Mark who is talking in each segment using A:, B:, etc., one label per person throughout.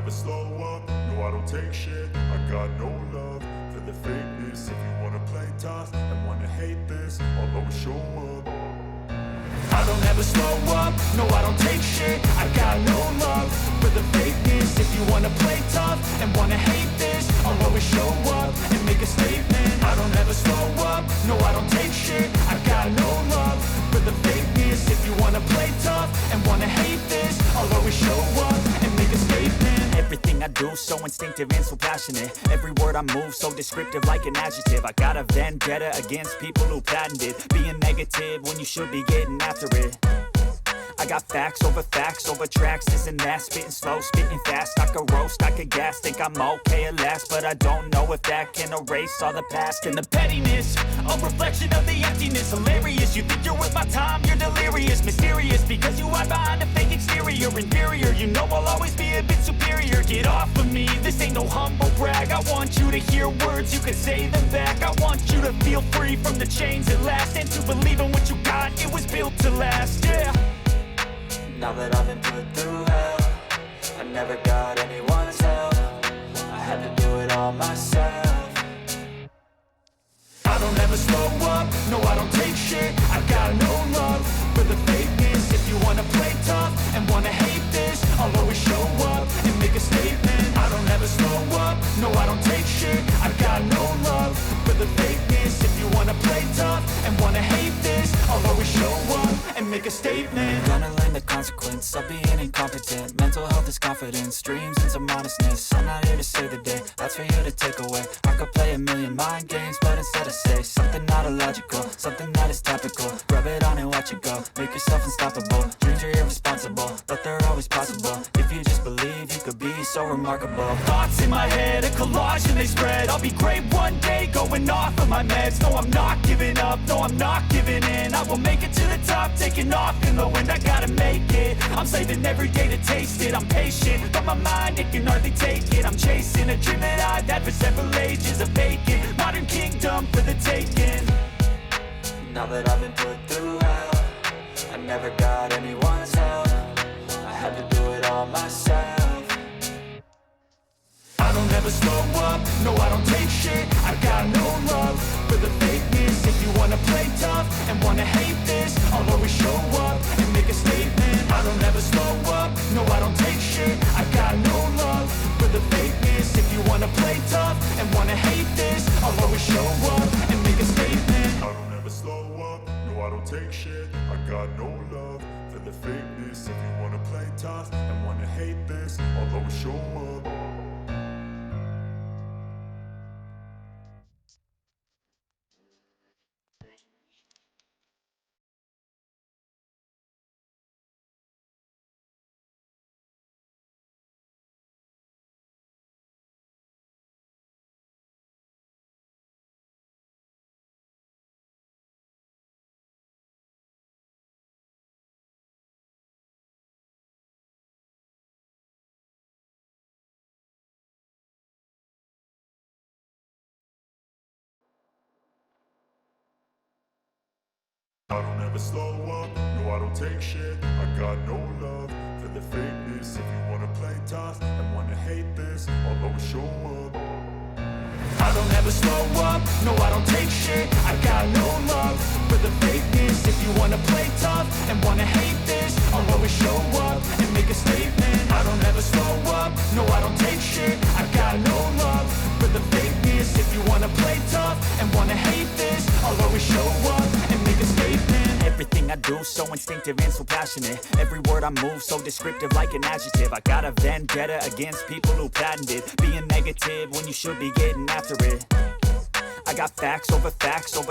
A: never slow up, no I don't take shit. I got no love for the fakeness. If you wanna play tough and wanna hate this, I'll always show up. I don't ever slow up, no I don't take shit. I got no love for the fakeness. If you wanna play tough and wanna hate this, I'll always show up and make a statement. I don't ever slow up, no I don't take shit. I got no love for the fakeness. If you wanna play tough and wanna hate this, I'll always show up and make a statement. Everything I do so instinctive and so passionate. Every word I move so descriptive like an adjective. I got a vendetta against people who patented being negative when you should be getting after it. I got facts over tracks, this and that. Spitting slow, spitting fast. I could roast, I could gas. Think I'm okay at last, but I don't know if that can erase all the past. And the pettiness, a reflection of the emptiness. Hilarious, you think you're worth my time, you're delirious. Mysterious, because you hide behind a fake exterior. Inferior, you know I'll always be a bit superior. Get off of me, this ain't no humble brag. I want you to hear words, you can say them back. I want you to feel free from the chains at last, and to believe in what you got, it was built to last, yeah.
B: Now that I've been put through hell, I never got anyone's help. I had to do it all myself.
A: I don't ever slow up, no I don't take shit. I got no love for the fakeness. If you wanna play tough and wanna hate this, I'll always show up and make a statement. I don't ever slow up, no I don't take shit. I got no love for the fakeness. If you wanna play tough and wanna hate this, I'll always show up and make a statement.
B: Gonna learn the consequence of being incompetent. Mental health is confidence, dreams and some honestness. I'm not here to save the day, that's for you to take away. I could play a million mind games, but instead I say something not illogical, something that is topical. Rub it on and watch it go, make yourself unstoppable. Dreams are irresponsible, but they're always possible. If you just believe, you could be so remarkable.
A: Thoughts in my head, a collage and they spread. I'll be great one day, going off of my meds. No, I'm not giving up, no, I'm not giving in. I will make it to the top, taking off in the wind. I gotta make it, I'm saving every day to taste it. I'm patient, but my mind, it can hardly take it. I'm chasing a dream that I've had for several ages. A vacant, modern kingdom for the taking.
B: Now that I've been put through hell, I never got anyone's help. I had to do it all myself.
A: I don't ever slow up, no I don't take shit. I got no love for the fakeness. If you wanna play tough and wanna hate this, I'll always show up and make a statement. I don't ever slow up, no I don't take shit. I got no love for the fakeness. If you wanna play tough and wanna hate this, I'll always show up and make a statement. I don't ever slow up, no I don't take shit. I got no love for the fakeness. If you wanna play tough and wanna hate this, I'll always show up. I don't ever slow up, no I don't take shit. I got no love for the fakeness. If you wanna play tough and wanna hate this, I'll always show up. I don't ever slow up, no I don't take shit. I got no love for the fakeness. If you wanna play tough and wanna hate this, I'll always show up and make a statement. I don't ever slow up, no I don't take shit. I got no love for the fakeness. If you wanna play tough and wanna hate this, I'll always show up and make a statement. Everything I do so instinctive and so passionate. Every word I move so descriptive like an adjective. I got a vendetta against people who patented being negative when you should be getting after it. I got facts over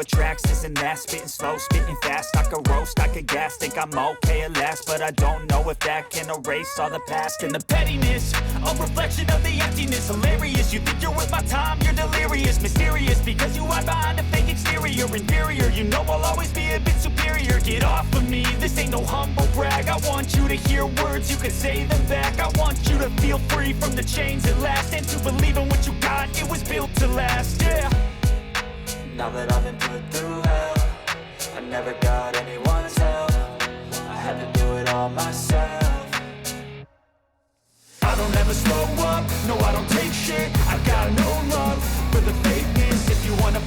A: tracks, this and that. Spitting slow, spitting fast. I could roast, I could gas. Think I'm okay at last, but I don't know if that can erase all the past. And the pettiness, a reflection of the emptiness. Hilarious, you think you're worth my time, you're delirious. Mysterious, because you hide behind a fake exterior. Inferior, you know I'll always be a bit superior. Get off of me, this ain't no humble brag. I want you to hear words, you can say them back. I want you to feel free from the chains at last, and to believe in what you got, it was built to last, yeah.
B: Now that I've been put through hell, I never got anyone's help. I had to do it all myself.
A: I don't ever slow up,
B: up, no I don't take shit. I got no love for the fakeness. If you wanna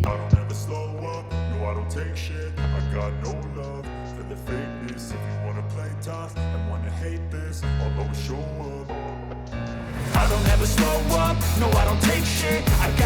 A: I don't ever slow up, no I don't take shit. I got no love for the fakeness. If you wanna play tough and wanna hate this, I'll always show up.
B: I don't ever slow up, no I don't take shit. I got